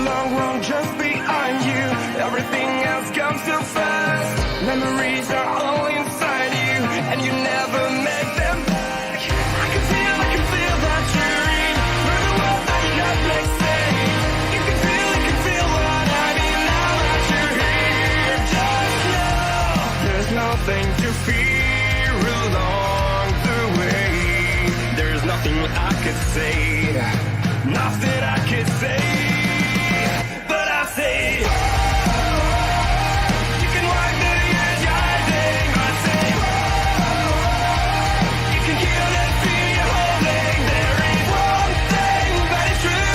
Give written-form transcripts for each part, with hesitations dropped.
long run just behind you. Everything else comes too fast. Memories are all inside you, and you never make them back. I can feel that cheering through the world that you got next day. You can feel what I mean now that you're here. Just know there's nothing to fear along the way. There's nothing I could say, nothing I could say, but I say, you can wipe the years hiding. I say, you can kill that fear you're holding. There is one thing that is true,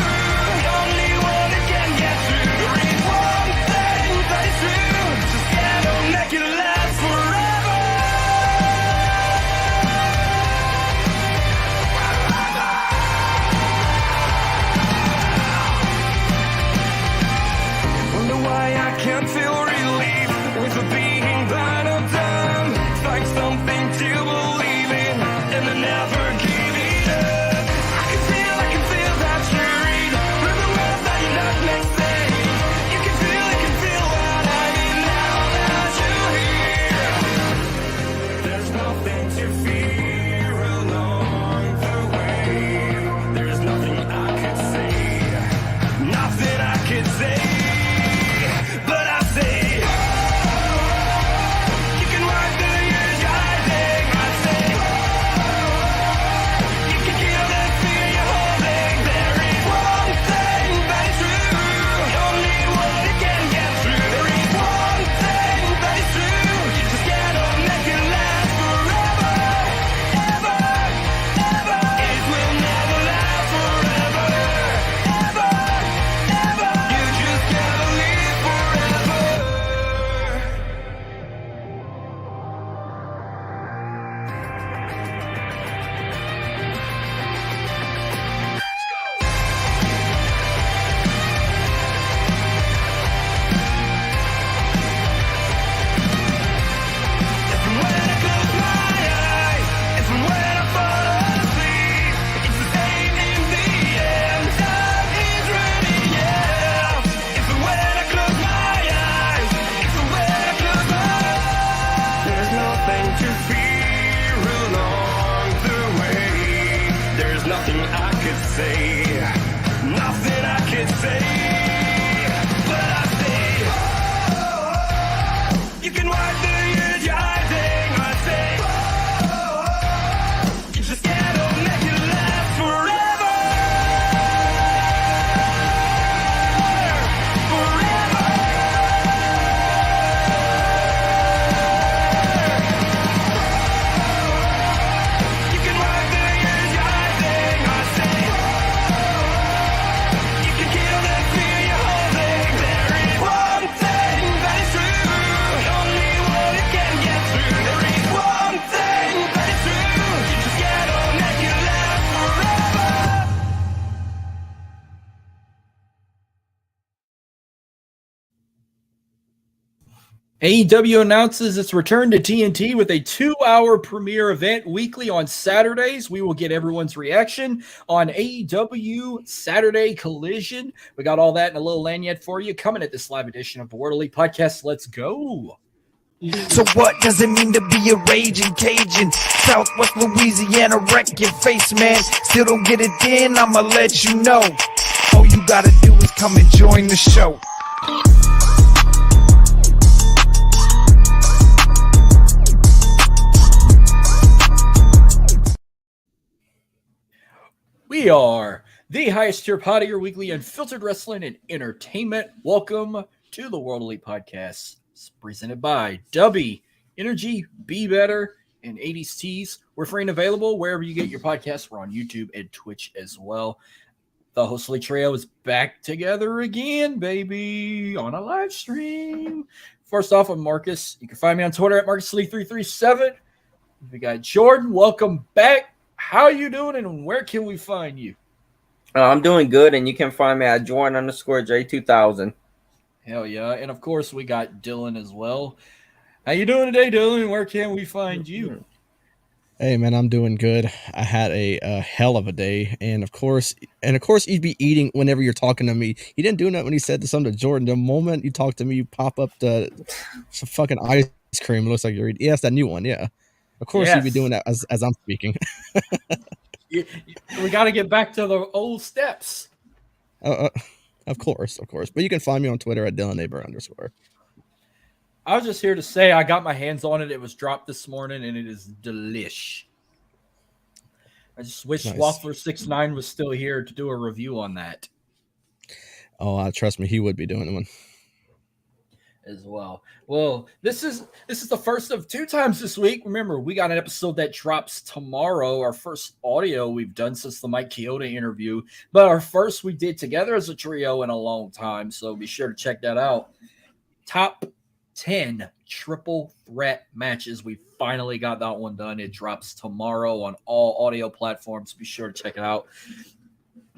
the only one that can get through. There is one thing that is true, just gotta make it last forever. Wonder why I can't feel relief with the being that I've done. Find something to believe in and then never give it up. I can feel that cheering through the world that you're not next day. You can feel what I mean now that you're here. There's nothing to fear along the way. There's nothing I could say, nothing I could say, but I say, you can wipe the years hiding. I say, you can kill that fear you're holding. There is one thing that is true, the only one that can get through. There is one thing that is true, you just gotta make it last forever, ever, ever. It will never last forever, ever, ever. You just gotta live forever. If and when I close my eyes, if and when I fall asleep, it's the same in the end. Time is running out. If and when I close my eyes, if and when I close my eyes, there's nothing to fear along the way. There's nothing I could say, nothing I could say, but I say, you can wipe the years you're hiding. I say, you just gotta make it last forever, forever. You can wipe the years you're hiding. I say, you can kill that fear you're holding. There is one thing that is true, the only one that can get through. There is one thing that is true, you just gotta make it last forever. AEW announces its return to TNT with a 2-hour premiere event weekly on Saturdays. We will get everyone's reaction on AEW Saturday Collision. We got all that in a little lanyard for you coming at this live edition of the World Elite Podcast. Let's go. So what does it mean to be a raging Cajun? Southwest Louisiana, wreck your face, man. Still don't get it in, I'ma let you know. All you gotta do is come and join the show. We are the highest tier pod of your weekly unfiltered wrestling and entertainment. Welcome to the World Elite Podcast. It's presented by Dubby Energy, Be Better, and 80s Tees. We're free and available wherever you get your podcasts. We're on YouTube and Twitch as well. The Hostly Trio is back together again, baby, on a live stream. First off, I'm Marcus. You can find me on Twitter at MarcusLee337. We got Jordan. Welcome back. How you doing, and where can we find you? I'm doing good, and you can find me at Jordan_J2000. Hell yeah. And, of course, we got Dylan as well. How you doing today, Dylan? Where can we find you? Hey man, I'm doing good. I had a hell of a day, and of course, you'd be eating whenever you're talking to me. He didn't do that when he said something to Jordan. The moment you talk to me, you pop up some fucking ice cream. It looks like you're eating. Yes, that new one. Yeah, of course you'd be doing Yes. that as I'm speaking. We got to get back to the old steps. uh, uh, of course. But you can find me on Twitter at @DylanNeighbor_. I was just here to say I got my hands on it. It was dropped this morning, and it is delish. I just wish Nice. Waffler69 was still here to do a review on that Oh, trust me, he would be doing one as well. Well, this is the first of 2 times this week. Remember, we got an episode that drops tomorrow, our first audio we've done since the Mike Chioda interview, but our first we did together as a trio in a long time, so be sure to check that out. Top 10 triple threat matches. We finally got that one done. It drops tomorrow on all audio platforms. Be sure to check it out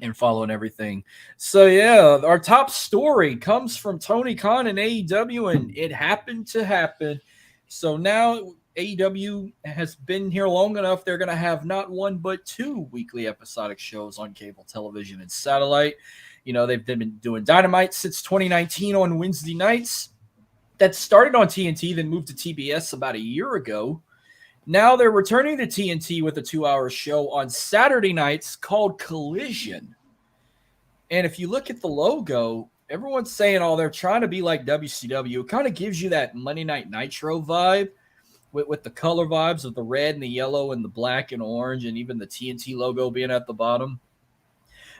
and follow and everything. So yeah, our top story comes from Tony Khan and AEW, and it happened to happen. So now AEW has been here long enough. They're going to have not 1 but 2 weekly episodic shows on cable television and satellite. You know, they've been doing Dynamite since 2019 on Wednesday nights. That started on TNT, then moved to TBS about a year ago. Now they're returning to TNT with a 2-hour show on Saturday nights called Collision. And if you look at the logo, everyone's saying, oh, they're trying to be like WCW. It kind of gives you that Monday Night Nitro vibe with the color vibes of the red and the yellow and the black and orange, and even the TNT logo being at the bottom.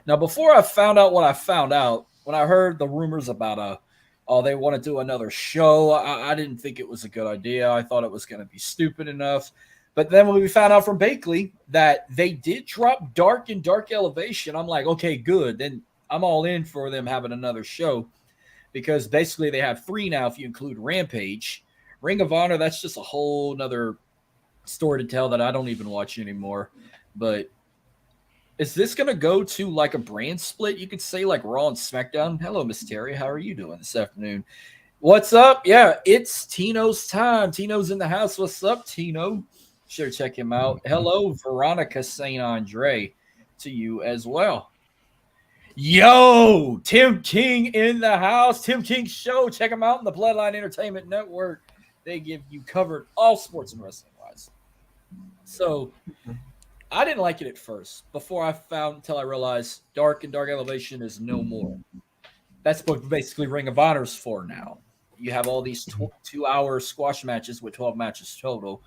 Now, before I found out what I found out, when I heard the rumors about they want to do another show, I didn't think it was a good idea. I thought it was going to be stupid enough. But then when we found out from Bakley that they did drop Dark and Dark Elevation, I'm like, okay, good. Then I'm all in for them having another show, because basically they have 3 now if you include Rampage. Ring of Honor, that's just a whole nother story to tell that I don't even watch anymore. But is this going to go to like a brand split? You could say like Raw and SmackDown. Hello, Miss Terry. How are you doing this afternoon? What's up? Yeah, it's Tino's time. Tino's in the house. What's up, Tino? Sure, check him out. Hello, Veronica St. Andre, to you as well. Yo, Tim King in the house. Tim King Show. Check him out on the Bloodline Entertainment Network. They give you covered all sports and wrestling wise. So I didn't like it at first until I realized Dark and Dark Elevation is no more. That's what basically Ring of Honor's for now. You have all these 2-hour squash matches with 12 matches total.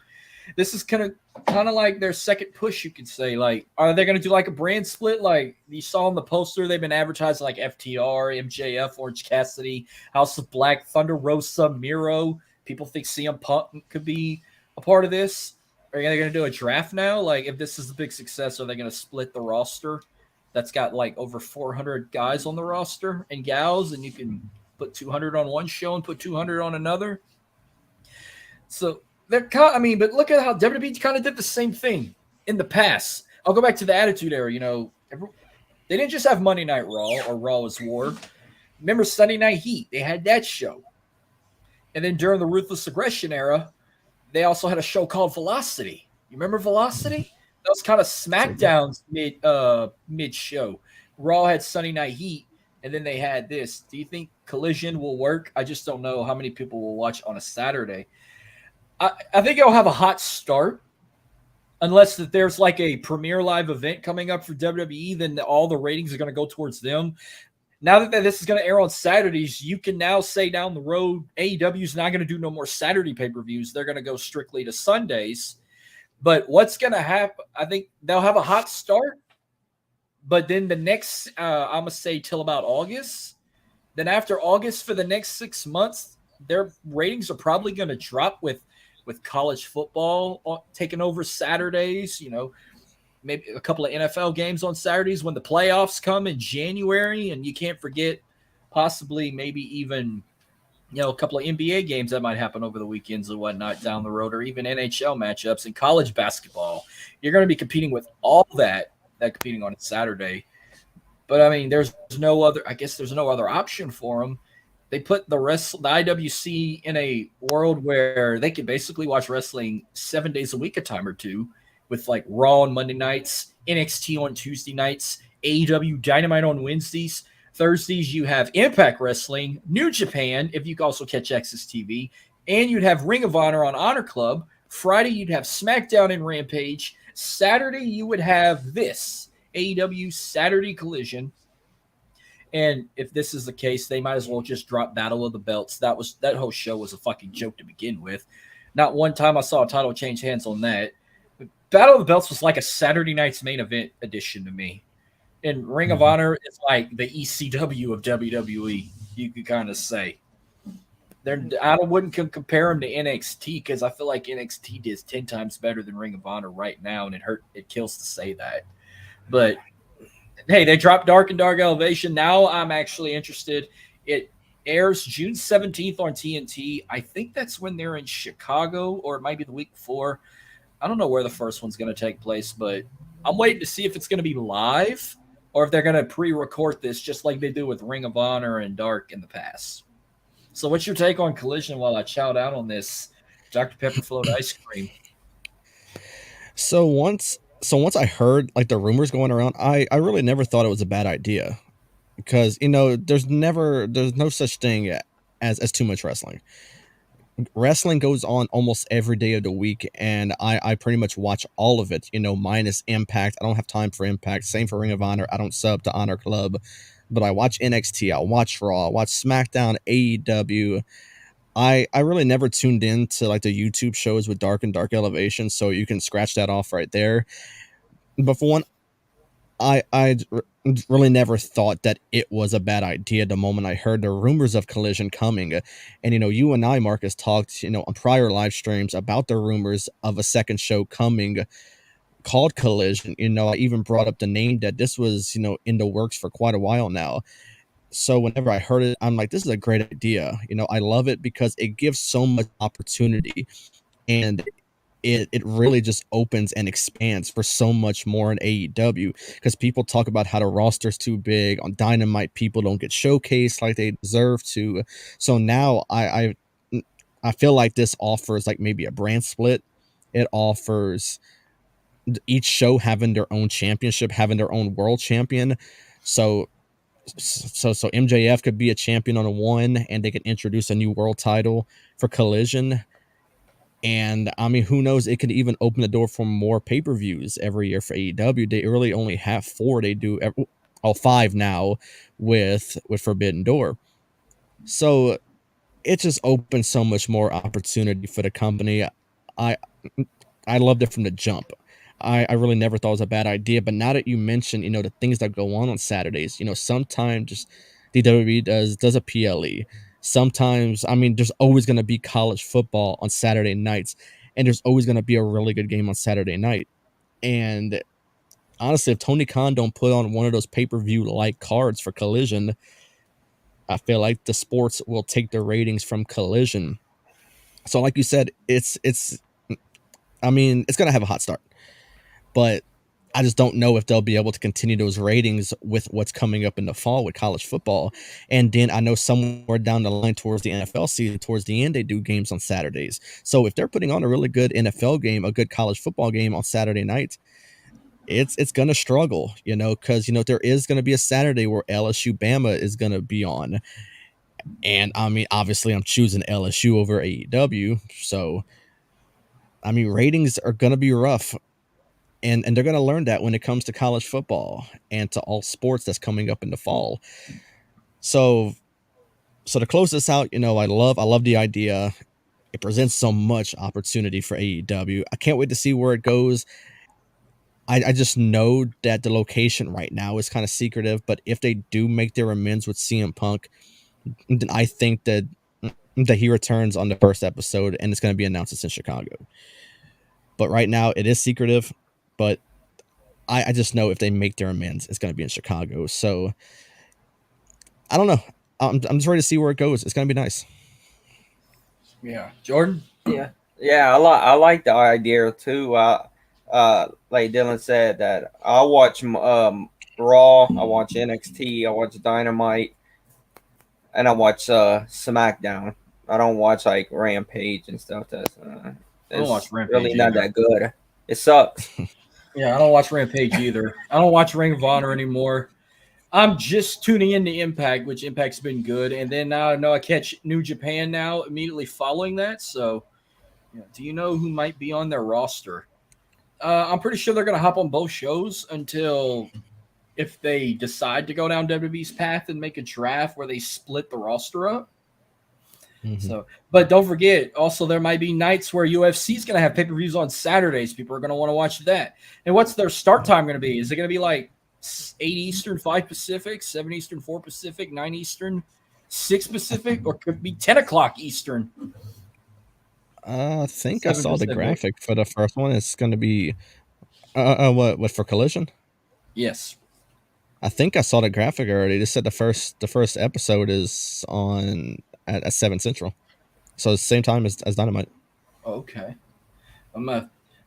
This is kind of like their second push, you could say. Like, are they going to do like a brand split? Like you saw on the poster, they've been advertising like FTR, MJF, Orange Cassidy, House of Black, Thunder Rosa, Miro. People think CM Punk could be a part of this. Are they going to do a draft now? Like, if this is a big success, are they going to split the roster that's got like over 400 guys on the roster and gals, and you can put 200 on one show and put 200 on another? So but look at how WWE kind of did the same thing in the past. I'll go back to the Attitude Era. You know, they didn't just have Monday Night Raw or Raw is War. Remember Sunday Night Heat? They had that show. And then during the Ruthless Aggression Era, they also had a show called Velocity. You remember Velocity? That was kind of SmackDown's mid-show. Raw had Sunday Night Heat, and then they had this. Do you think Collision will work? I just don't know how many people will watch on a Saturday. I think it'll have a hot start, unless that there's like a premier live event coming up for WWE, then all the ratings are going to go towards them. Now that this is going to air on Saturdays, you can now say down the road, AEW is not going to do no more Saturday pay-per-views. They're going to go strictly to Sundays. But what's going to happen, I think they'll have a hot start, but then the next, I'm going to say till about August. Then after August for the next 6 months, their ratings are probably going to drop with college football taking over Saturdays, you know, maybe a couple of NFL games on Saturdays when the playoffs come in January. And you can't forget possibly maybe even, you know, a couple of NBA games that might happen over the weekends and whatnot down the road, or even NHL matchups and college basketball. You're going to be competing with all that competing on a Saturday. But I mean, there's no other option for them. They put the IWC in a world where they can basically watch wrestling 7 days a week, a time or two, with like Raw on Monday nights, NXT on Tuesday nights, AEW Dynamite on Wednesdays. Thursdays, you have Impact Wrestling, New Japan, if you can also catch Access TV, and you'd have Ring of Honor on Honor Club. Friday, you'd have SmackDown and Rampage. Saturday, you would have this AEW Saturday Collision. And if this is the case, they might as well just drop Battle of the Belts. That whole show was a fucking joke to begin with. Not one time I saw a title change hands on that. Battle of the Belts was like a Saturday night's main event edition to me. And Ring of Honor is like the ECW of WWE, you could kind of say. I wouldn't compare them to NXT because I feel like NXT is 10 times better than Ring of Honor right now, and it kills to say that. But hey, they dropped Dark and Dark Elevation. Now I'm actually interested. It airs June 17th on TNT. I think that's when they're in Chicago, or it might be the week before. I don't know where the first one's going to take place, but I'm waiting to see if it's going to be live or if they're going to pre-record this just like they do with Ring of Honor and Dark in the past. So what's your take on Collision while I chow down on this Dr. Pepper float ice cream? So once I heard like the rumors going around, I really never thought it was a bad idea because there's no such thing as too much wrestling. Wrestling goes on almost every day of the week, and I pretty much watch all of it, minus Impact. I don't have time for Impact. Same for Ring of Honor. I don't sub to Honor Club, but I watch NXT, I watch Raw, I watch SmackDown, AEW. I really never tuned in to like the YouTube shows with Dark and Dark Elevation, so you can scratch that off right there. But for one, I really never thought that it was a bad idea the moment I heard the rumors of Collision coming. And, you and I, Marcus, talked, on prior live streams about the rumors of a second show coming called Collision. I even brought up the name that this was, in the works for quite a while now. So whenever I heard it, I'm like, this is a great idea. I love it because it gives so much opportunity, and it really just opens and expands for so much more in AEW, because people talk about how the roster's too big. On Dynamite, people don't get showcased like they deserve to. So now I feel like this offers like maybe a brand split. It offers each show having their own championship, having their own world champion. So MJF could be a champion on a one, and they could introduce a new world title for Collision. And I mean, who knows? It could even open the door for more pay-per-views every year for AEW. They really only have 4. They do 5 now with Forbidden Door. So it just opens so much more opportunity for the company. I loved it from the jump. I really never thought it was a bad idea. But now that you mention, the things that go on Saturdays, sometimes just the WWE does a PLE. Sometimes, I mean, there's always going to be college football on Saturday nights, and there's always going to be a really good game on Saturday night. And honestly, if Tony Khan don't put on one of those pay-per-view like cards for Collision, I feel like the sports will take the ratings from Collision. So like you said, it's going to have a hot start, but I just don't know if they'll be able to continue those ratings with what's coming up in the fall with college football. And then I know somewhere down the line towards the NFL season, towards the end, they do games on Saturdays. So if they're putting on a really good NFL game, a good college football game on Saturday night, it's going to struggle, because, there is going to be a Saturday where LSU Bama is going to be on. And I mean, obviously I'm choosing LSU over AEW. So, I mean, ratings are going to be rough. And they're going to learn that when it comes to college football and to all sports that's coming up in the fall. So to close this out, I love the idea. It presents so much opportunity for AEW. I can't wait to see where it goes. I just know that the location right now is kind of secretive, but if they do make their amends with CM Punk, then I think that he returns on the first episode, and it's going to be announced it's in Chicago. But right now it is secretive, but I just know if they make their amends, it's going to be in Chicago. So I don't know. I'm just ready to see where it goes. It's going to be nice. Yeah. Jordan? Yeah. I like the idea too. Like Dylan said, that I watch Raw, I watch NXT, I watch Dynamite, and I watch SmackDown. I don't watch like Rampage and stuff. That's I don't watch Rampage really not either. that good. It sucks. Yeah, I don't watch Rampage either. I don't watch Ring of Honor anymore. I'm just tuning into Impact, which Impact's been good, and then now I know I catch New Japan now immediately following that. So, do you know who might be on their roster? I'm pretty sure they're going to hop on both shows until if they decide to go down WWE's path and make a draft where they split the roster up. Mhm. So, but don't forget, also there might be nights where UFC is going to have pay-per-views on Saturdays. People are going to want to watch that. And what's their start time going to be? Is it going to be like 8 Eastern, 5 Pacific, 7 Eastern, 4 Pacific, 9 Eastern, 6 Pacific, or could it be 10 o'clock Eastern? I think I 7 saw the Pacific. graphic for the first one. It's going to be what for Collision? Yes. I think I saw the graphic already. They said the first episode is on at 7 Central, so it's the same time as Dynamite. Okay.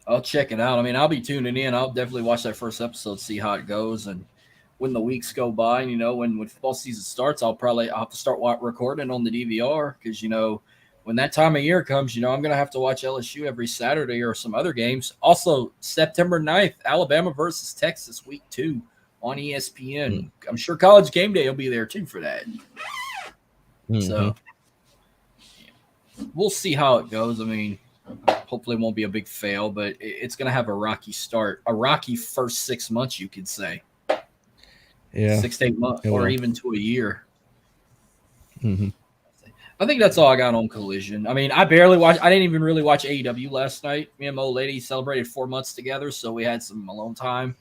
I'll check it out. I mean, I'll be tuning in. I'll definitely watch that first episode, see how it goes, and when the weeks go by, when football season starts, I'll have to start recording on the DVR because when that time of year comes, I'm gonna have to watch LSU every Saturday or some other games. Also, September 9th, Alabama versus Texas, week 2 on ESPN. I'm sure College Game Day will be there too for that. Mhm. So we'll see how it goes. I mean, hopefully it won't be a big fail, but it's going to have a rocky start, a rocky first 6 months, you could say. Yeah, 6 to 8 months, it or will. even to a year. hmm I think that's all I got on Collision. I mean, I didn't even really watch AEW last night. Me and my old lady celebrated 4 months together, so we had some alone time,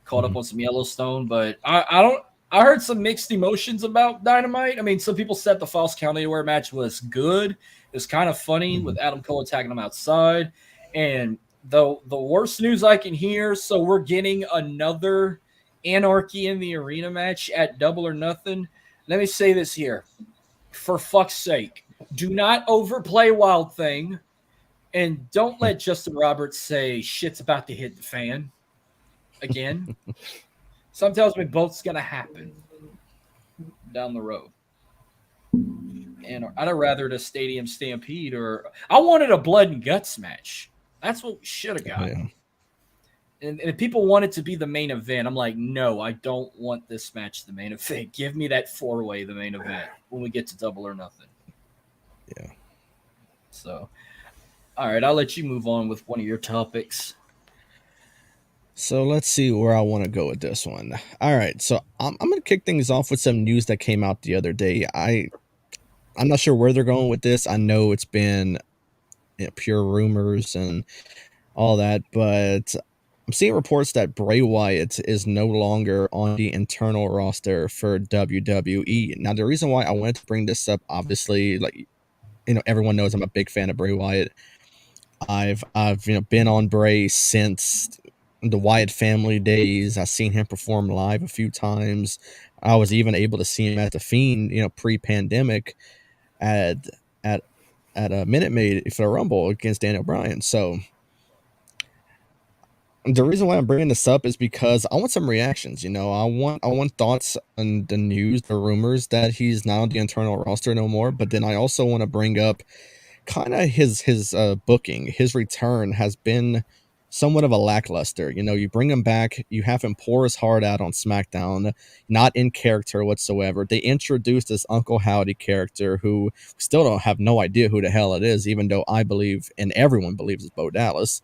caught up on some Yellowstone, but I heard some mixed emotions about Dynamite. I mean, some people said the False Count Anywhere match was good. It was kind of funny with Adam Cole attacking him outside. And the worst news I can hear, so we're getting another Anarchy in the Arena match at Double or Nothing. Let me say this here. For fuck's sake, do not overplay Wild Thing, and don't let Justin Roberts say shit's about to hit the fan again. Some tells me both's gonna happen down the road. And I'd rather the Stadium Stampede, or I wanted a blood and guts match. That's what we should have got. Yeah. And if people want it to be the main event, I'm like, no, I don't want this match the main event. Give me that 4-way the main event when we get to Double or Nothing. Yeah. So, all right, I'll let you move on with one of your topics. So let's see where I want to go with this one. All right, so I'm going to kick things off with some news that came out the other day. I'm not sure where they're going with this. I know it's been pure rumors and all that, but I'm seeing reports that Bray Wyatt is no longer on the internal roster for WWE. Now, the reason why I wanted to bring this up, obviously, everyone knows I'm a big fan of Bray Wyatt. I've been on Bray since the Wyatt family days. I've seen him perform live a few times. I was even able to see him at the Fiend, pre-pandemic at a Minute Maid for the Rumble against Daniel Bryan. So the reason why I'm bringing this up is because I want some reactions. I want thoughts on the news, the rumors that he's not on the internal roster no more. But then I also want to bring up kind of his booking. His return has been somewhat of a lackluster. You bring him back, you have him pour his heart out on SmackDown, not in character whatsoever. They introduced this Uncle Howdy character who still don't have no idea who the hell it is, even though I believe and everyone believes it's Bo Dallas.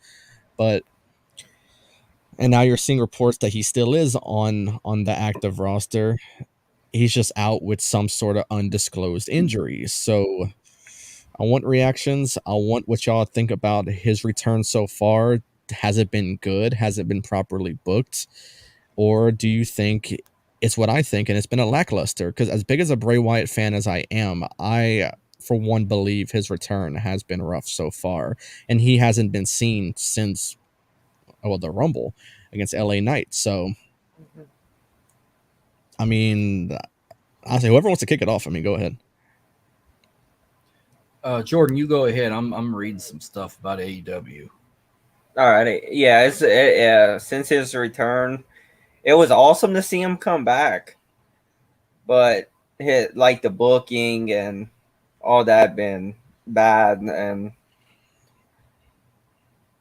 And now you're seeing reports that he still is on the active roster. He's just out with some sort of undisclosed injury. So I want reactions. I want what y'all think about his return so far. Has it been good? Has it been properly booked? Or do you think it's what I think and it's been a lackluster? Because as big as a Bray Wyatt fan as I am, I, for one, believe his return has been rough so far. And he hasn't been seen since, the Rumble against LA Knight. So, I mean, I say whoever wants to kick it off, go ahead. Jordan, you go ahead. I'm reading some stuff about AEW. All right, yeah. Since his return, it was awesome to see him come back, but the booking and all that been bad, and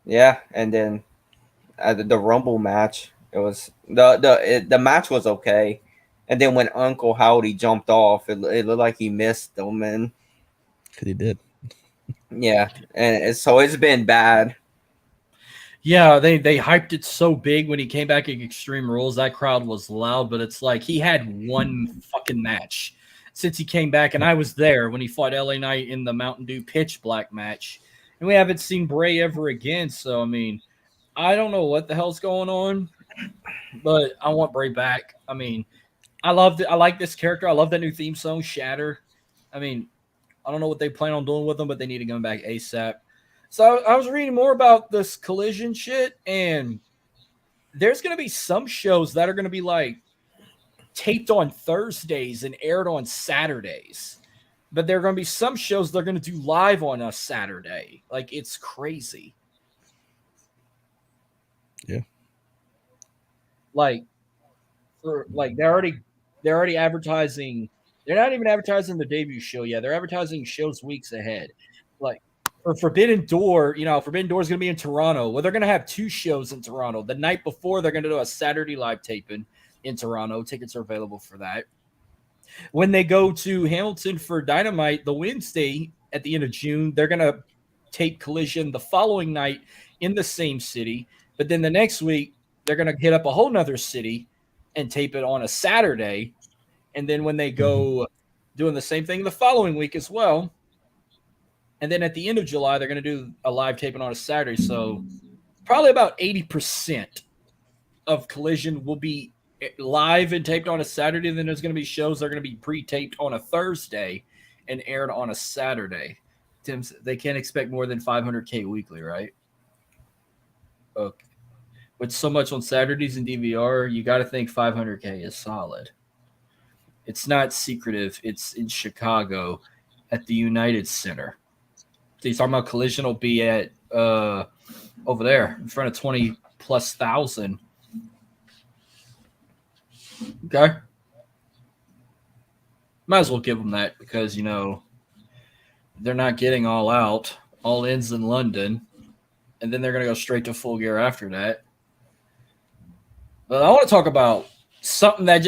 yeah, and then the Rumble match. It was the match was okay, and then when Uncle Howdy jumped off, it looked like he missed them, and Because he did. yeah, and so it's been bad. Yeah, they hyped it so big when he came back at Extreme Rules. That crowd was loud, but it's like he had one fucking match since he came back, and I was there when he fought LA Knight in the Mountain Dew Pitch Black match, and we haven't seen Bray ever again. So I mean, I don't know what the hell's going on, but I want Bray back. I mean, I loved it. I like this character. I love that new theme song, Shatter. I mean, I don't know what they plan on doing with him, but they need to come back ASAP. So I was reading more about this Collision shit, and there's going to be some shows that are going to be like taped on Thursdays and aired on Saturdays. But there are going to be some shows they're going to do live on a Saturday. Like, it's crazy. Yeah. Like they're already advertising. They're not even advertising the debut show yet. They're advertising shows weeks ahead. Like for Forbidden Door, Forbidden Door is going to be in Toronto. Well, they're going to have 2 shows in Toronto. The night before, they're going to do a Saturday live taping in Toronto. Tickets are available for that. When they go to Hamilton for Dynamite the Wednesday at the end of June, they're going to tape Collision the following night in the same city. But then the next week, they're going to hit up a whole nother city and tape it on a Saturday. And then when they go doing the same thing the following week as well. And then at the end of July, they're going to do a live taping on a Saturday. So probably about 80% of Collision will be live and taped on a Saturday. And then there's going to be shows that are going to be pre-taped on a Thursday and aired on a Saturday. Tim, they can't expect more than 500K weekly, right? Okay. With so much on Saturdays and DVR, you got to think 500K is solid. It's not secretive. It's in Chicago at the United Center. So he's talking about Collision will be at over there in front of 20,000+. Okay. Might as well give them that because, they're not getting All Out. All In's in London. And then they're going to go straight to Full Gear after that. But I want to talk about something that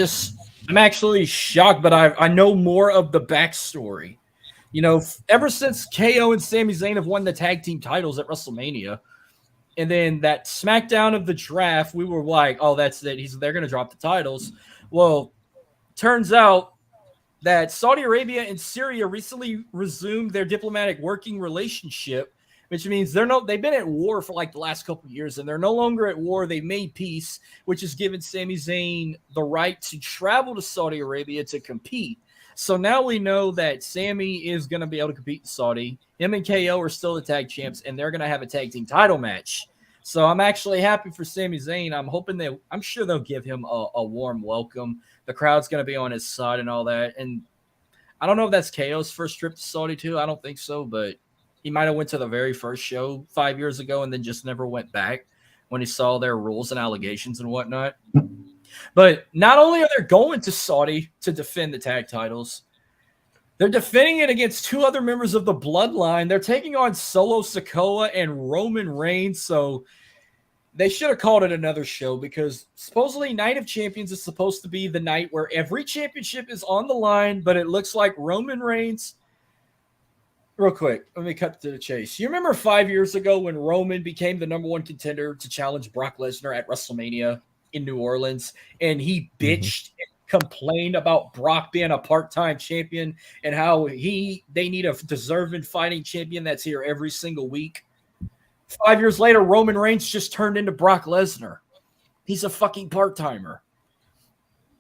I'm actually shocked, but I know more of the backstory. Ever since KO and Sami Zayn have won the tag team titles at WrestleMania, and then that SmackDown of the draft, we were like, oh, that's it. They're going to drop the titles. Well, turns out that Saudi Arabia and Syria recently resumed their diplomatic working relationship, which means they've been at war for like the last couple of years, and they're no longer at war. They made peace, which has given Sami Zayn the right to travel to Saudi Arabia to compete. So now we know that Sami is going to be able to compete in Saudi. Him and KO are still the tag champs, and they're going to have a tag team title match. So I'm actually happy for Sami Zayn. I'm sure they'll give him a warm welcome. The crowd's going to be on his side and all that. And I don't know if that's KO's first trip to Saudi too. I don't think so, but he might have went to the very first show 5 years ago and then just never went back when he saw their rules and allegations and whatnot. But not only are they going to Saudi to defend the tag titles, they're defending it against 2 other members of the bloodline. They're taking on Solo Sikoa and Roman Reigns. So they should have called it another show because supposedly Night of Champions is supposed to be the night where every championship is on the line, but it looks like Roman Reigns. Real quick, let me cut to the chase. You remember 5 years ago when Roman became the number 1 contender to challenge Brock Lesnar at WrestleMania in New Orleans, and he bitched and complained about Brock being a part-time champion and how they need a deserving fighting champion that's here every single week? 5 years later, Roman Reigns just turned into Brock Lesnar. He's a fucking part-timer.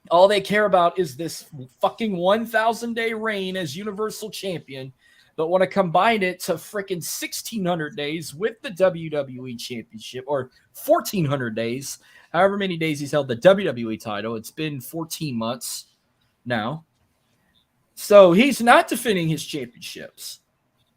All they care about is this fucking 1,000-day reign as Universal Champion, but want to combine it to freaking 1,600 days with the WWE Championship, or 1,400 days, however many days he's held the WWE title. It's been 14 months now. So he's not defending his championships,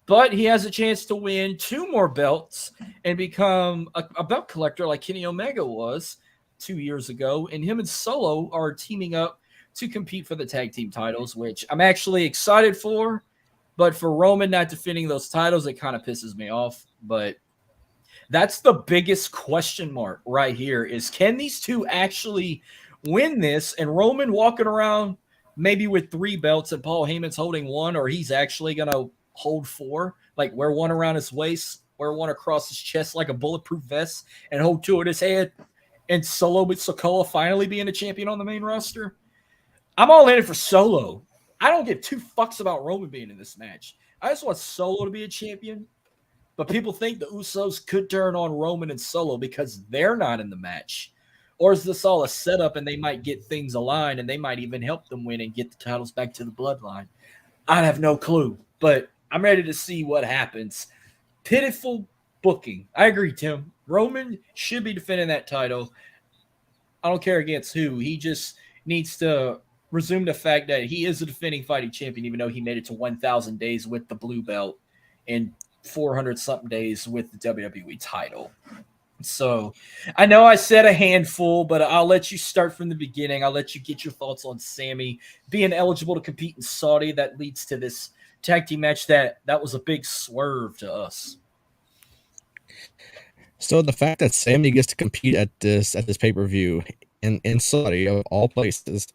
but he has a chance to win 2 more belts and become a belt collector like Kenny Omega was 2 years ago. And him and Solo are teaming up to compete for the tag team titles, which I'm actually excited for. But for Roman not defending those titles, it kind of pisses me off. But That's the biggest question mark right here is can these two actually win this? And Roman walking around maybe with 3 belts and Paul Heyman's holding 1, or he's actually going to hold 4, like wear 1 around his waist, wear 1 across his chest like a bulletproof vest, and hold 2 at his head, and Solo with Sikoa finally being a champion on the main roster. I'm all in it for Solo. I don't give 2 fucks about Roman being in this match. I just want Solo to be a champion. But people think the Usos could turn on Roman and Solo because they're not in the match. Or is this all a setup and they might get things aligned and they might even help them win and get the titles back to the bloodline? I have no clue, but I'm ready to see what happens. Pitiful booking. I agree, Tim. Roman should be defending that title. I don't care against who. He just needs to resume the fact that he is a defending fighting champion, even though he made it to 1,000 days with the blue belt and 400 something days with the WWE title. So I know I said a handful, but I'll let you start from the beginning. I'll let you get your thoughts on Sami being eligible to compete in Saudi. That leads to this tag team match that was a big swerve to us. So the fact that Sami gets to compete at this pay-per-view in Saudi of all places,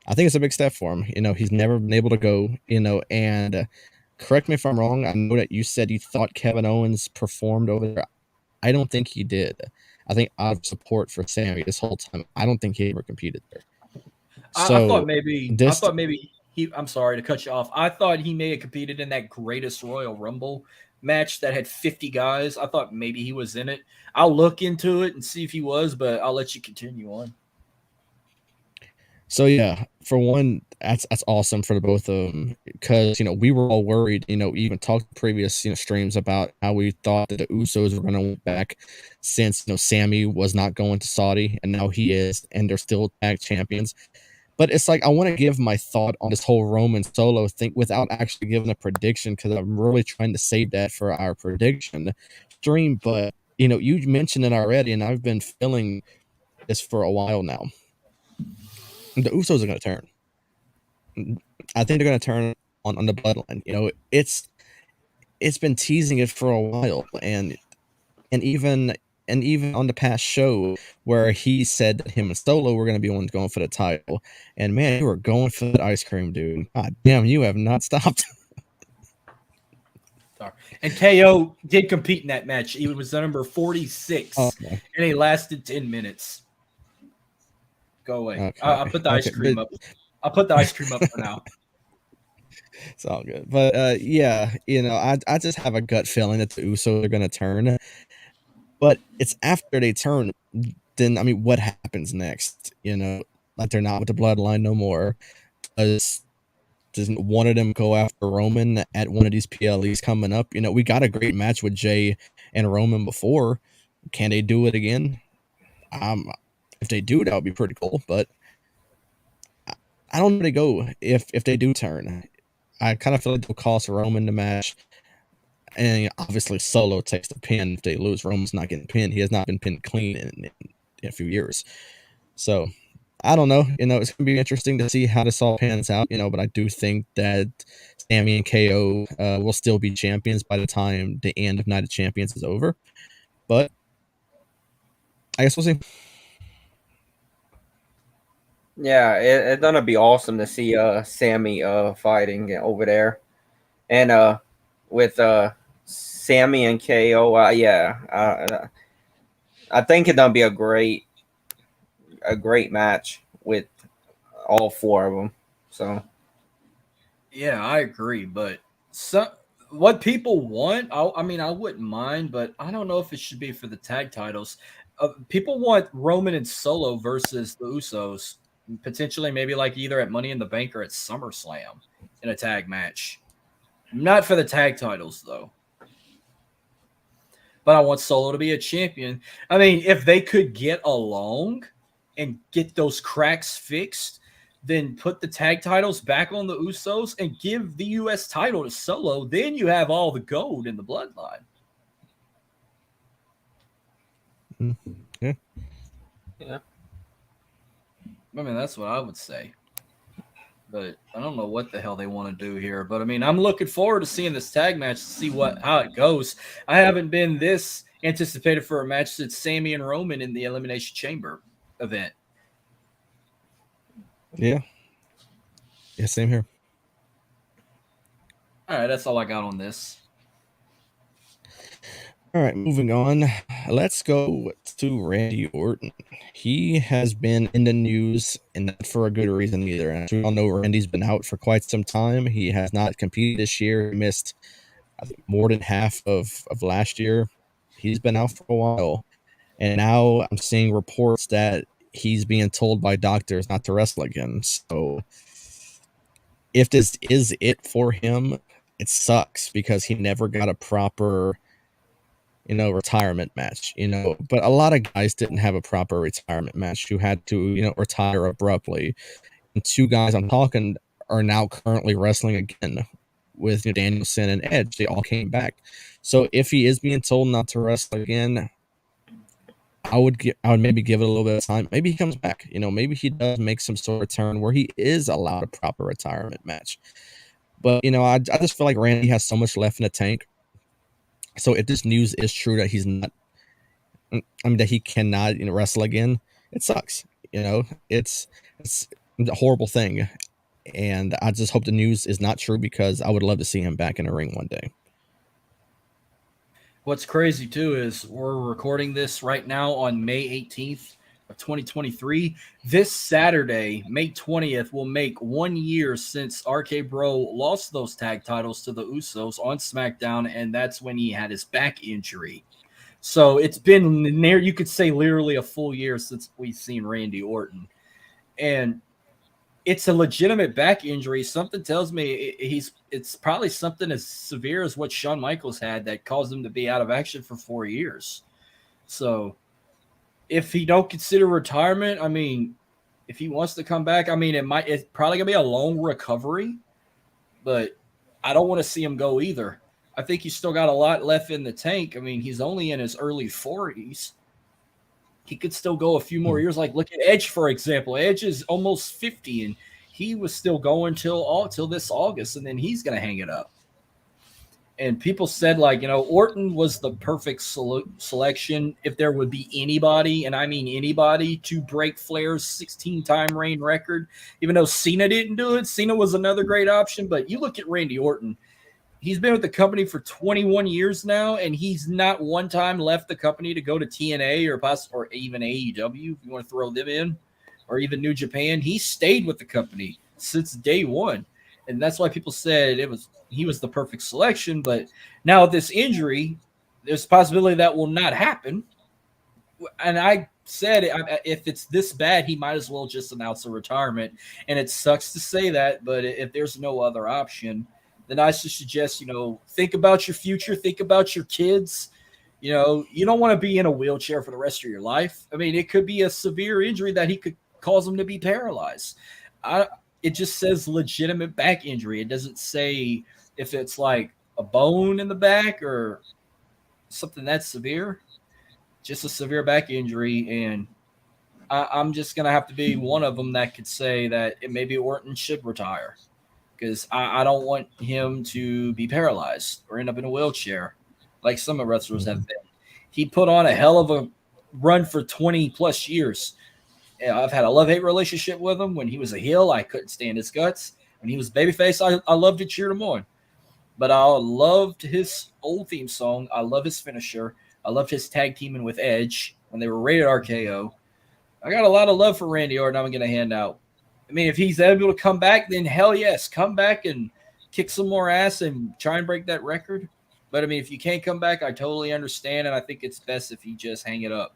I think it's a big step for him. He's never been able to go, and correct me if I'm wrong. I know that you said you thought Kevin Owens performed over there. I don't think he did. I think out of support for Sami this whole time, I don't think he ever competed there. I thought maybe he. I'm sorry to cut you off. I thought he may have competed in that Greatest Royal Rumble match that had 50 guys. I thought maybe he was in it. I'll look into it and see if he was, but I'll let you continue on. So yeah, for one, that's awesome for the both of them because we were all worried. Even talked previous streams about how we thought that the Usos were going to win back since Sami was not going to Saudi and now he is, and they're still tag champions. But it's like I want to give my thought on this whole Roman Solo thing without actually giving a prediction because I'm really trying to save that for our prediction stream. But you mentioned it already, and I've been feeling this for a while now. The Usos are going to turn. I think they're going to turn on the bloodline. It's been teasing it for a while, and even on the past show where he said that him and Solo were going to be ones going for the title, and man, you were going for that ice cream, dude. God damn, you have not stopped. And KO did compete in that match. He was the number 46, Okay. and he lasted 10 minutes. Go away. Okay. I'll put the ice cream up. I'll put the ice cream up for now. It's all good. But yeah, I just have a gut feeling that the Usos are going to turn. But it's after they turn, then, what happens next? Like they're not with the bloodline no more. Doesn't one of them go after Roman at one of these PLEs coming up? We got a great match with Jay and Roman before. Can they do it again? If they do, that would be pretty cool. But I don't know where to go if they do turn. I kind of feel like they'll cost Roman the match. And obviously Solo takes the pin if they lose. Roman's not getting pinned. He has not been pinned clean in a few years. So I don't know. It's going to be interesting to see how this all pans out, but I do think that Sami and KO will still be champions by the time the end of Night of Champions is over. But I guess we'll see. Yeah, it's gonna be awesome to see Sami fighting over there, and with Sami and KO. I think it's gonna be a great match with all 4 of them. So Yeah, I agree. But what people want, I wouldn't mind, but I don't know if it should be for the tag titles. People want Roman and Solo versus the Usos. Potentially maybe like either at Money in the Bank or at SummerSlam in a tag match. Not for the tag titles, though. But I want Solo to be a champion. If they could get along and get those cracks fixed, then put the tag titles back on the Usos and give the U.S. title to Solo, then you have all the gold in the bloodline. Yeah. Yeah. That's what I would say. But I don't know what the hell they want to do here. But I'm looking forward to seeing this tag match to see how it goes. I haven't been this anticipated for a match that's Sami and Roman in the Elimination Chamber event. Yeah. Yeah, same here. All right, that's all I got on this. All right, moving on. Let's go to Randy Orton. He has been in the news, and not for a good reason either. As we all know, Randy's been out for quite some time. He has not competed this year. He missed, I think, more than half of last year. He's been out for a while. And now I'm seeing reports that he's being told by doctors not to wrestle again. So if this is it for him, it sucks because he never got a proper retirement match, but a lot of guys didn't have a proper retirement match who had to, retire abruptly. And two guys I'm talking are now currently wrestling again with Danielson and Edge. They all came back. So if he is being told not to wrestle again, I would maybe give it a little bit of time. Maybe he comes back, maybe he does make some sort of turn where he is allowed a proper retirement match. But, I just feel like Randy has so much left in the tank. So if this news is true that he's not, that he cannot wrestle again, it sucks. It's a horrible thing. And I just hope the news is not true because I would love to see him back in a ring one day. What's crazy too is we're recording this right now on May 18th of 2023. This Saturday, May 20th, will make 1 year since RK Bro lost those tag titles to the Usos on SmackDown, and that's when he had his back injury. So it's been near, you could say, literally a full year since we've seen Randy Orton. And it's a legitimate back injury. Something tells me it's probably something as severe as what Shawn Michaels had that caused him to be out of action for 4 years. So if he don't consider retirement, I mean, if he wants to come back, I mean, it's probably gonna be a long recovery, but I don't want to see him go either. I think he's still got a lot left in the tank. I mean, he's only in his early 40s. He could still go a few more years. Like, look at Edge, for example. Edge is almost 50, and he was still going till this August, and then he's going to hang it up. And people said, like, Orton was the perfect selection if there would be anybody, and I mean anybody, to break Flair's 16-time reign record. Even though Cena didn't do it, Cena was another great option. But you look at Randy Orton. He's been with the company for 21 years now, and he's not one time left the company to go to TNA or even AEW, if you want to throw them in, or even New Japan. He stayed with the company since day one, and that's why people said he was the perfect selection. But now with this injury, there's a possibility that will not happen. And I said, if it's this bad, he might as well just announce a retirement. And it sucks to say that, but if there's no other option, then I should suggest, think about your future, think about your kids. You don't want to be in a wheelchair for the rest of your life. I mean, it could be a severe injury that he could cause him to be paralyzed. It just says legitimate back injury. It doesn't say if it's like a bone in the back or something that's severe. Just a severe back injury, and I'm just going to have to be one of them that could say that maybe Orton should retire. Because I don't want him to be paralyzed or end up in a wheelchair like some of wrestlers have been. He put on a hell of a run for 20-plus years. I've had a love-hate relationship with him. When he was a heel, I couldn't stand his guts. When he was babyface, I loved to cheer him on. But I loved his old theme song. I love his finisher. I loved his tag teaming with Edge when they were rated RKO. I got a lot of love for Randy Orton I'm going to hand out. I mean, if he's able to come back, then hell yes, come back and kick some more ass and try and break that record. But, I mean, if you can't come back, I totally understand, and I think it's best if you just hang it up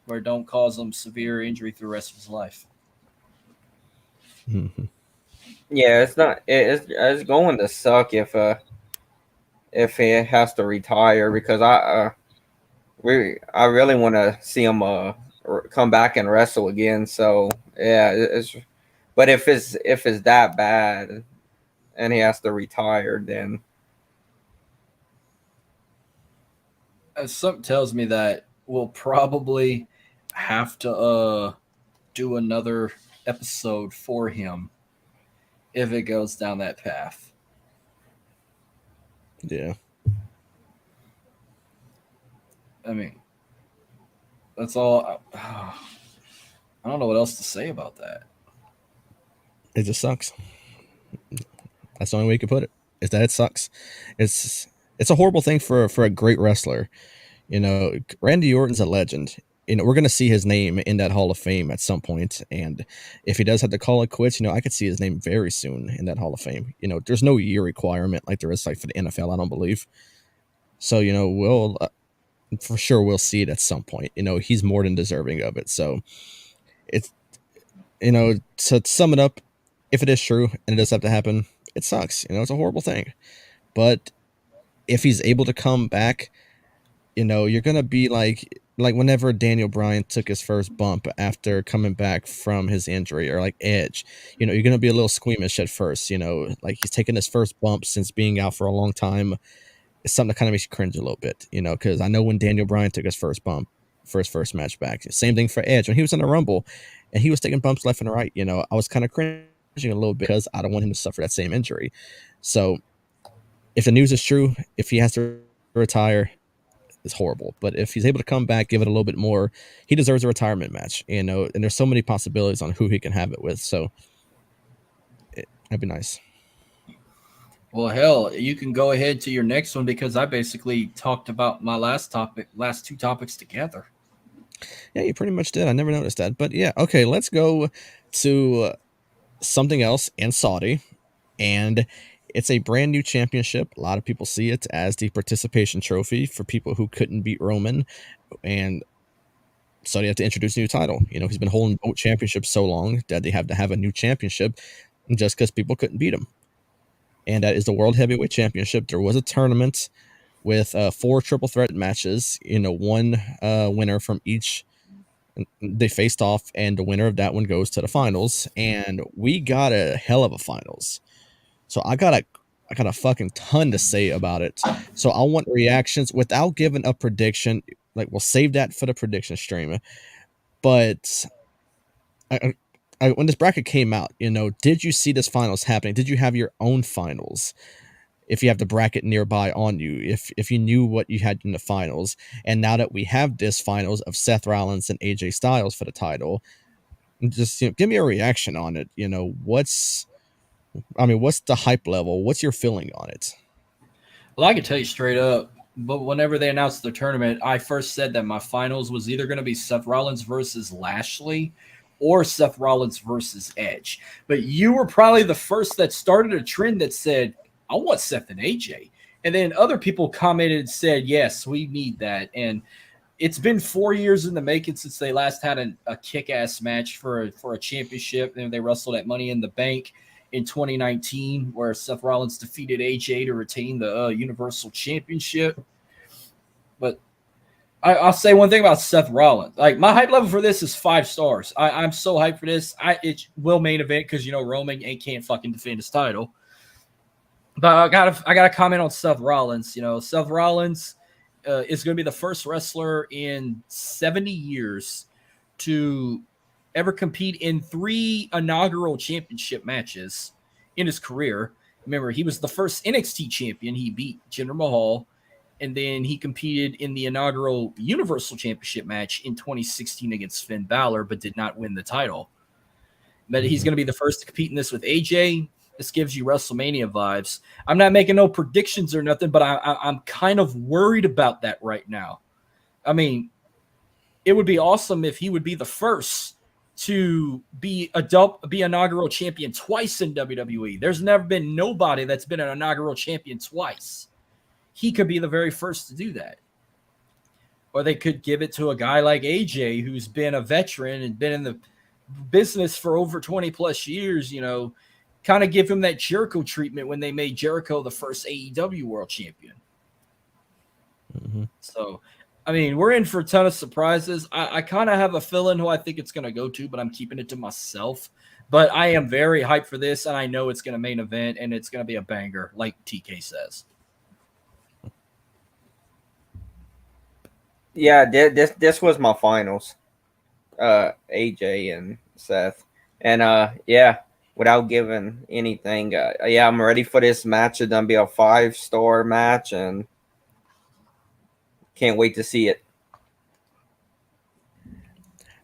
or don't cause him severe injury through the rest of his life. Mm-hmm. Yeah, it's going to suck if he has to retire because I really want to see him come back and wrestle again. So yeah, but if it's that bad and he has to retire, then something tells me that we'll probably have to do another episode for him if it goes down that path. Yeah. I mean, that's all. I don't know what else to say about that. It just sucks. That's the only way you can put it. Is that it sucks. It's a horrible thing for a great wrestler. You know, Randy Orton's a legend. You know, we're gonna see his name in that Hall of Fame at some point, and if he does have to call it quits, you know, I could see his name very soon in that Hall of Fame. You know, there's no year requirement like there is like for the NFL. I don't believe. So you know, we'll for sure we'll see it at some point. You know, he's more than deserving of it. So it's you know, to sum it up, if it is true and it does have to happen, it sucks. You know, it's a horrible thing. But if he's able to come back, you know, you're gonna be like whenever Daniel Bryan took his first bump after coming back from his injury, or like Edge, you know, you're gonna be a little squeamish at first. You know, like he's taking his first bump since being out for a long time. It's something that kind of makes you cringe a little bit, you know, because I know when Daniel Bryan took his first bump for his first match back, same thing for Edge when he was in the Rumble, and he was taking bumps left and right. You know, I was kind of cringing a little bit because I don't want him to suffer that same injury. So if the news is true, if he has to retire, it's horrible. But if he's able to come back, give it a little bit more, he deserves a retirement match. You know, and there's so many possibilities on who he can have it with. So that'd be nice. Well, hell, you can go ahead to your next one because I basically talked about my last two topics together. Yeah, you pretty much did. I never noticed that. But yeah, okay, let's go to something else in Saudi. And it's a brand new championship. A lot of people see it as the participation trophy for people who couldn't beat Roman. And so they have to introduce a new title. You know, he's been holding both championships so long that they have to have a new championship just because people couldn't beat him. And that is the World Heavyweight Championship. There was a tournament with 4 triple threat matches. You know, one winner from each. They faced off, and the winner of that one goes to the finals. And we got a hell of a finals. So I got a fucking ton to say about it. So I want reactions without giving a prediction. Like, we'll save that for the prediction stream. But when this bracket came out, you know, did you see this finals happening? Did you have your own finals? If you have the bracket nearby on you, if you knew what you had in the finals, and now that we have this finals of Seth Rollins and AJ Styles for the title, just give me a reaction on it. You know, what's the hype level? What's your feeling on it? Well, I can tell you straight up, but whenever they announced the tournament, I first said that my finals was either going to be Seth Rollins versus Lashley or Seth Rollins versus Edge. But you were probably the first that started a trend that said, I want Seth and AJ. And then other people commented and said, yes, we need that. And it's been 4 years in the making since they last had a kick-ass match for a championship. And they wrestled at Money in the Bank in 2019, where Seth Rollins defeated AJ to retain the Universal Championship. But I'll say one thing about Seth Rollins. Like, my hype level for this is 5 stars. I'm so hyped for this. It will main event because, you know, Roman can't fucking defend his title. But I gotta comment on Seth Rollins. You know, Seth Rollins is going to be the first wrestler in 70 years to ever compete in 3 inaugural championship matches in his career. Remember, he was the first NXT champion. He beat Jinder Mahal. And then he competed in the inaugural Universal Championship match in 2016 against Finn Balor, but did not win the title. But he's going to be the first to compete in this with AJ. This gives you WrestleMania vibes. I'm not making no predictions or nothing, but I'm kind of worried about that right now. I mean, it would be awesome if he would be the first to be inaugural champion twice in WWE. There's never been nobody that's been an inaugural champion twice. He could be the very first to do that. Or they could give it to a guy like AJ, who's been a veteran and been in the business for over 20 plus years, you know, kind of give him that Jericho treatment when they made Jericho the first AEW world champion. Mm-hmm. So, I mean, we're in for a ton of surprises. I kind of have a feeling who I think it's going to go to, but I'm keeping it to myself. But I am very hyped for this, and I know it's going to main event, and it's going to be a banger, like TK says. Yeah, this was my finals. AJ and Seth. And yeah, without giving anything, yeah, I'm ready for this match. It's gonna be a 5-star match and can't wait to see it.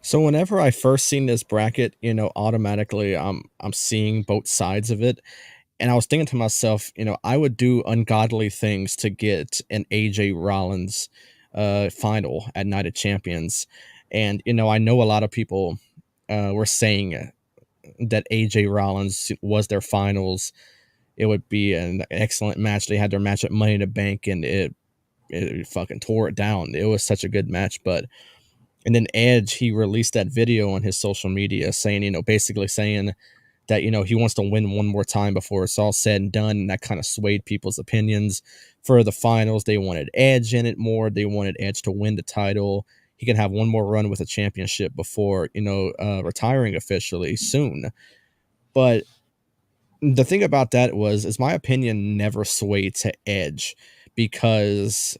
So whenever I first seen this bracket, automatically I'm seeing both sides of it. And I was thinking to myself, I would do ungodly things to get an AJ Rollins final at Night of Champions. And I know a lot of people were saying that AJ Rollins was their finals. It would be an excellent match. They had their match at Money in the Bank, and it fucking tore it down. It was such a good match, but and then Edge, he released that video on his social media saying, basically saying that, he wants to win one more time before it's all said and done. And that kind of swayed people's opinions for the finals. They wanted Edge in it more. They wanted Edge to win the title. He can have one more run with a championship before, retiring officially soon. But the thing about that is my opinion never swayed to Edge, because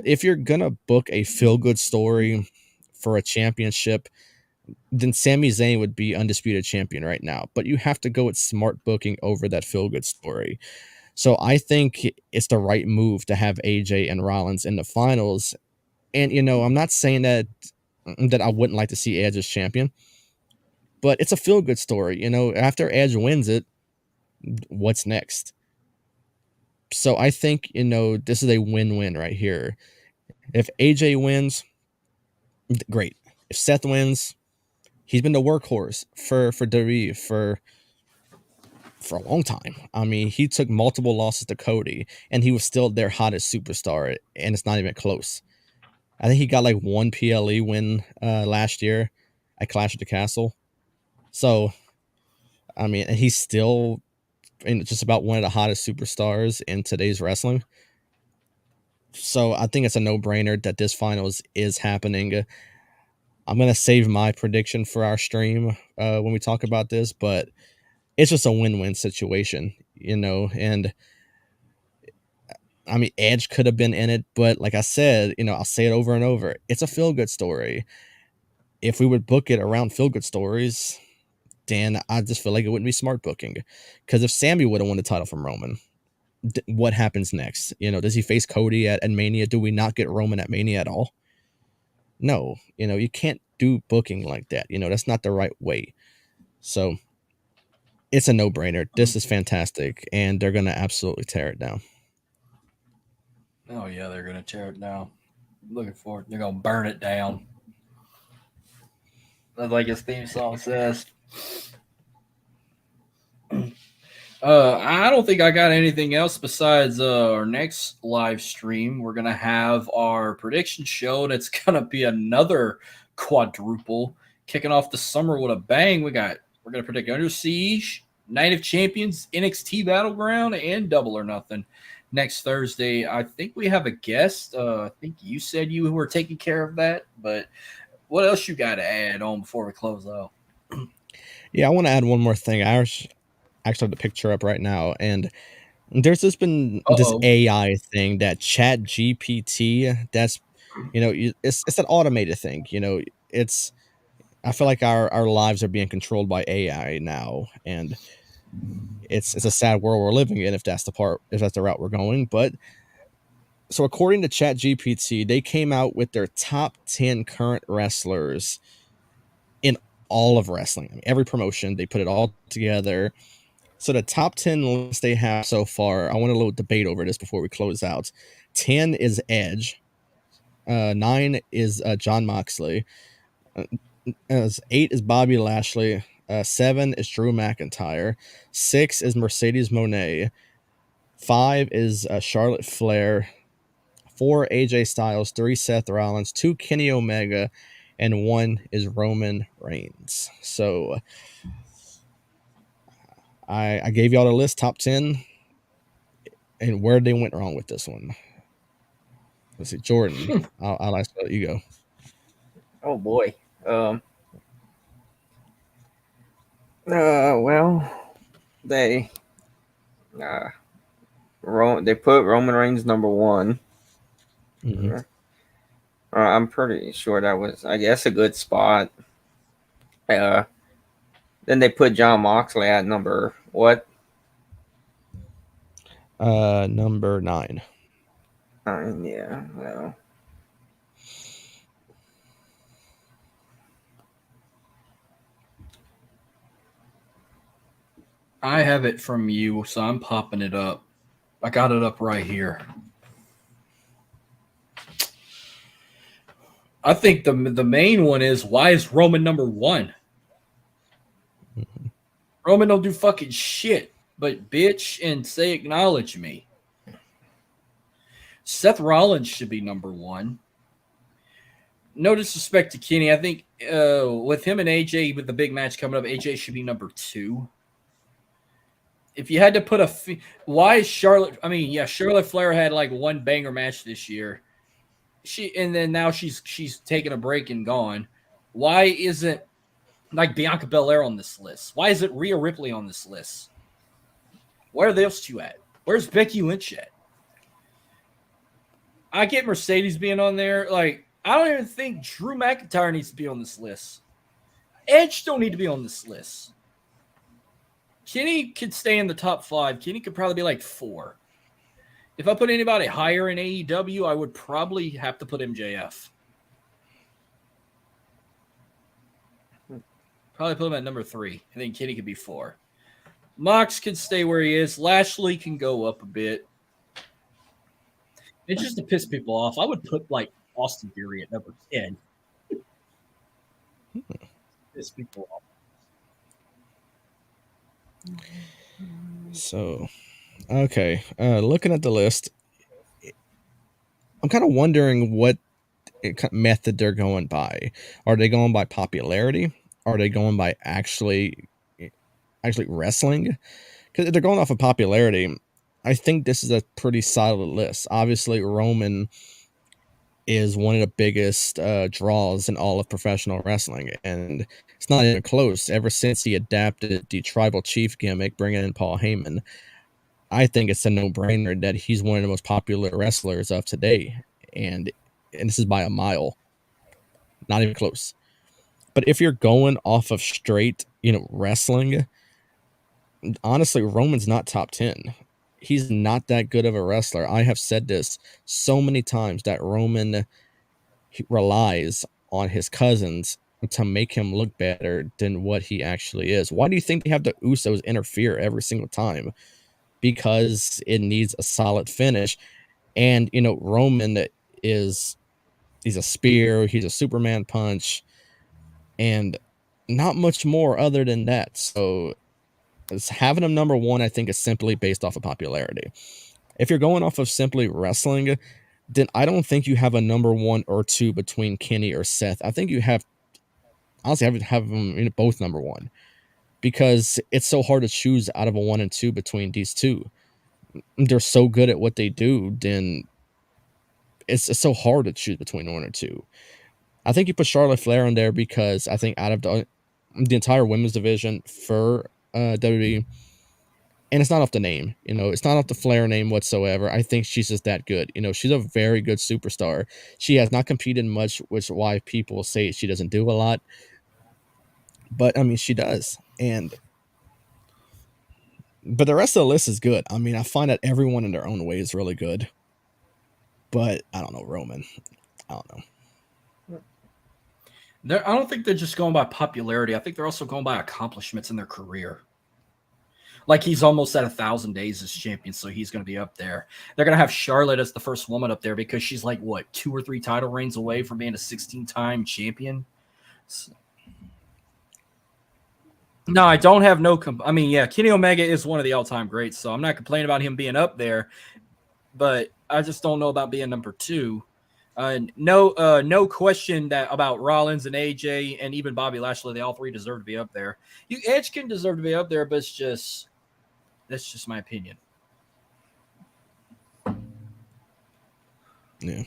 if you're going to book a feel good story for a championship, then Sami Zayn would be undisputed champion right now. But you have to go with smart booking over that feel good story. So I think it's the right move to have AJ and Rollins in the finals. And I'm not saying that I wouldn't like to see Edge as champion, but it's a feel good story. After Edge wins it, what's next? So I think this is a win-win right here. If AJ wins, great. If Seth wins, he's been the workhorse for WWE for a long time. I mean, he took multiple losses to Cody, and he was still their hottest superstar, and it's not even close. I think he got like one PLE win last year at Clash of the Castle. So, I mean, he's still just about one of the hottest superstars in today's wrestling. So I think it's a no-brainer that this finals is happening. I'm going to save my prediction for our stream when we talk about this, but it's just a win-win situation, and I mean, Edge could have been in it, but like I said, I'll say it over and over. It's a feel-good story. If we would book it around feel-good stories, then I just feel like it wouldn't be smart booking. Because if Sami would have won the title from Roman, what happens next? Does he face Cody at Mania? Do we not get Roman at Mania at all? No, you can't do booking like that. That's not the right way. So it's a no-brainer. This is fantastic, and they're going to absolutely tear it down. Oh yeah, they're gonna tear it down. Looking forward. They're gonna burn it down. Like his theme song says. I don't think I got anything else besides our next live stream. We're gonna have our prediction show. That's gonna be another quadruple, kicking off the summer with a bang. We're gonna predict Under Siege, Night of Champions, NXT Battleground, and Double or Nothing next Thursday. I think we have a guest. I think you said you were taking care of that, but what else you got to add on before we close out? Yeah, I want to add one more thing. I actually have the picture up right now, and there's this AI thing that Chat GPT. That's it's an automated thing. It's I feel like our lives are being controlled by AI now, and it's a sad world we're living in if that's the route we're going. But so according to Chat GPT, they came out with their top 10 current wrestlers in all of wrestling. I mean, every promotion, they put it all together. So the top 10 list they have so far, I want a little debate over this before we close out. 10 is Edge. 9 is John Moxley. 8 is Bobby Lashley. 7 is Drew McIntyre. 6 is Mercedes Moné. 5 is Charlotte Flair. 4 AJ Styles. 3 Seth Rollins. 2 Kenny Omega. And 1 is Roman Reigns. So I gave y'all the list, top 10, and where they went wrong with this one. Let's see, Jordan. I'll ask you go. Oh boy. Well, they they put Roman Reigns number 1. Mm-hmm. I'm pretty sure that was, I guess, a good spot. Then they put John Moxley at number what? Number 9. Yeah. Well. I have it from you, so I'm popping it up. I got it up right here. I think the main one is, why is Roman number one? Roman don't do fucking shit but bitch and say acknowledge me. Seth Rollins should be number one. No disrespect to Kenny. I think with him and AJ, with the big match coming up, AJ should be number two. If you had to put why is Charlotte? I mean, yeah, Charlotte Flair had like one banger match this year. And then now she's taking a break and gone. Why isn't like Bianca Belair on this list? Why isn't Rhea Ripley on this list? Where are those two at? Where's Becky Lynch at? I get Mercedes being on there. Like, I don't even think Drew McIntyre needs to be on this list. Edge don't need to be on this list. Kenny could stay in the top 5. Kenny could probably be like 4. If I put anybody higher in AEW, I would probably have to put MJF. Probably put him at number 3. I think Kenny could be 4. Mox can stay where he is. Lashley can go up a bit. It's just to piss people off. I would put like Austin Theory at number 10. Piss people off. So, okay. Looking at the list, I'm kind of wondering what method they're going by. Are they going by popularity? Are they going by actually wrestling? Because if they're going off of popularity, I think this is a pretty solid list. Obviously, Roman is one of the biggest draws in all of professional wrestling, and it's not even close. Ever since he adapted the tribal chief gimmick, bringing in Paul Heyman, I think it's a no-brainer that he's one of the most popular wrestlers of today, and this is by a mile, not even close. But if you're going off of straight, wrestling, honestly, Roman's not top 10. He's not that good of a wrestler. I have said this so many times that Roman relies on his cousins to make him look better than what he actually is. Why do you think they have the Usos interfere every single time? Because it needs a solid finish. And, Roman he's a spear, he's a Superman punch, and not much more other than that. So having him number 1, I think, is simply based off of popularity. If you're going off of simply wrestling, then I don't think you have a number 1 or 2 between Kenny or Seth. I think you have, honestly, have them both number 1, because it's so hard to choose out of a 1 and 2 between these two. They're so good at what they do, then it's so hard to choose between 1 or 2. I think you put Charlotte Flair in there because I think out of the entire women's division for WWE, and it's not off the name, it's not off the Flair name whatsoever. I think she's just that good. She's a very good superstar. She has not competed much, which is why people say she doesn't do a lot. But I mean, she does. But the rest of the list is good. I mean, I find that everyone in their own way is really good. But I don't know, Roman. I don't know. I don't think they're just going by popularity. I think they're also going by accomplishments in their career. Like, he's almost at 1,000 days as champion, so he's going to be up there. They're going to have Charlotte as the first woman up there because she's like, 2 or 3 title reigns away from being a 16-time champion? So, no, I don't have I mean, yeah, Kenny Omega is one of the all-time greats, so I'm not complaining about him being up there, but I just don't know about being number 2. No question that about Rollins and AJ and even Bobby Lashley, they all 3 deserve to be up there. Edge can deserve to be up there, but that's just my opinion. Yeah.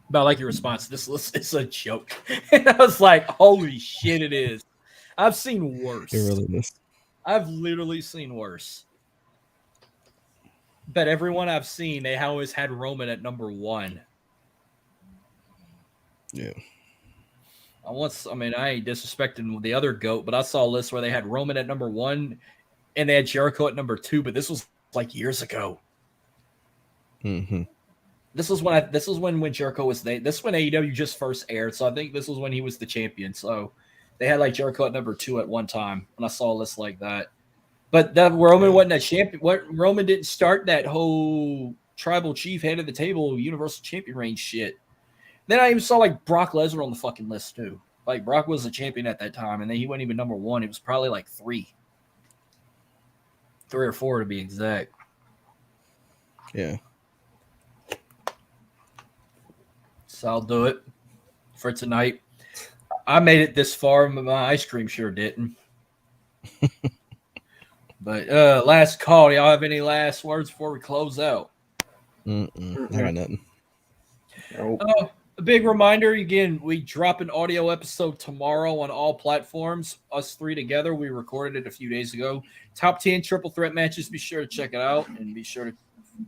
But I like your response. This list is a joke. And I was like, holy shit, it is. I've seen worse. It really is. I've literally seen worse. But everyone I've seen, they always had Roman at number 1. Yeah. I ain't disrespecting the other GOAT, but I saw a list where they had Roman at number 1 and they had Jericho at number 2, but this was like years ago. Mm-hmm. This was when Jericho was this is when AEW just first aired, so I think this was when he was the champion. So they had like Jericho at number 2 at one time when I saw a list like that. But that Roman wasn't a champion. What Roman didn't start that whole tribal chief head of the table universal champion reign shit. Then I even saw like Brock Lesnar on the fucking list too. Like Brock was a champion at that time, and then he wasn't even number 1. It was probably like 3 or 4 to be exact. Yeah. So I'll do it for tonight. I made it this far, but my ice cream sure didn't. But last call. Do y'all have any last words before we close out? I got nothing. Nope. A big reminder, again, we drop an audio episode tomorrow on all platforms. Us 3 together. We recorded it a few days ago. Top 10 triple threat matches. Be sure to check it out and be sure to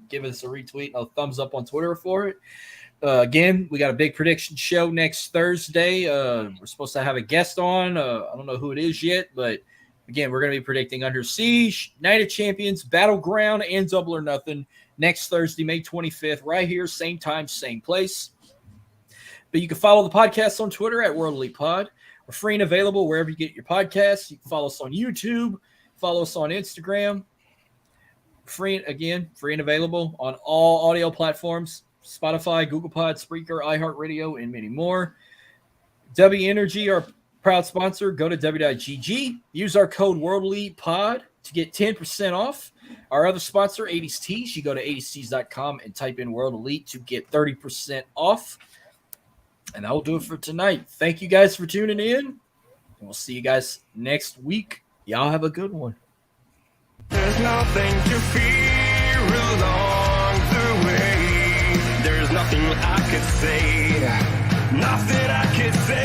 give us a retweet, a thumbs up on Twitter for it. Again, we got a big prediction show next Thursday. We're supposed to have a guest on. I don't know who it is yet, but again, we're going to be predicting Under Siege, Night of Champions, Battleground, and Double or Nothing next Thursday, May 25th, right here, same time, same place. But you can follow the podcast on Twitter at World Elite Pod. We're free and available wherever you get your podcasts. You can follow us on YouTube, follow us on Instagram. Free and available on all audio platforms, Spotify, Google Pod, Spreaker, iHeartRadio, and many more. W Energy, our proud sponsor. Go to w.gg. Use our code WorldElitePod to get 10% off. Our other sponsor, 80s Tees. You go to 80stees.com and type in World Elite to get 30% off. And that will do it for tonight. Thank you guys for tuning in. And we'll see you guys next week. Y'all have a good one. There's nothing to fear along the way. There's nothing I could say. Nothing I could say.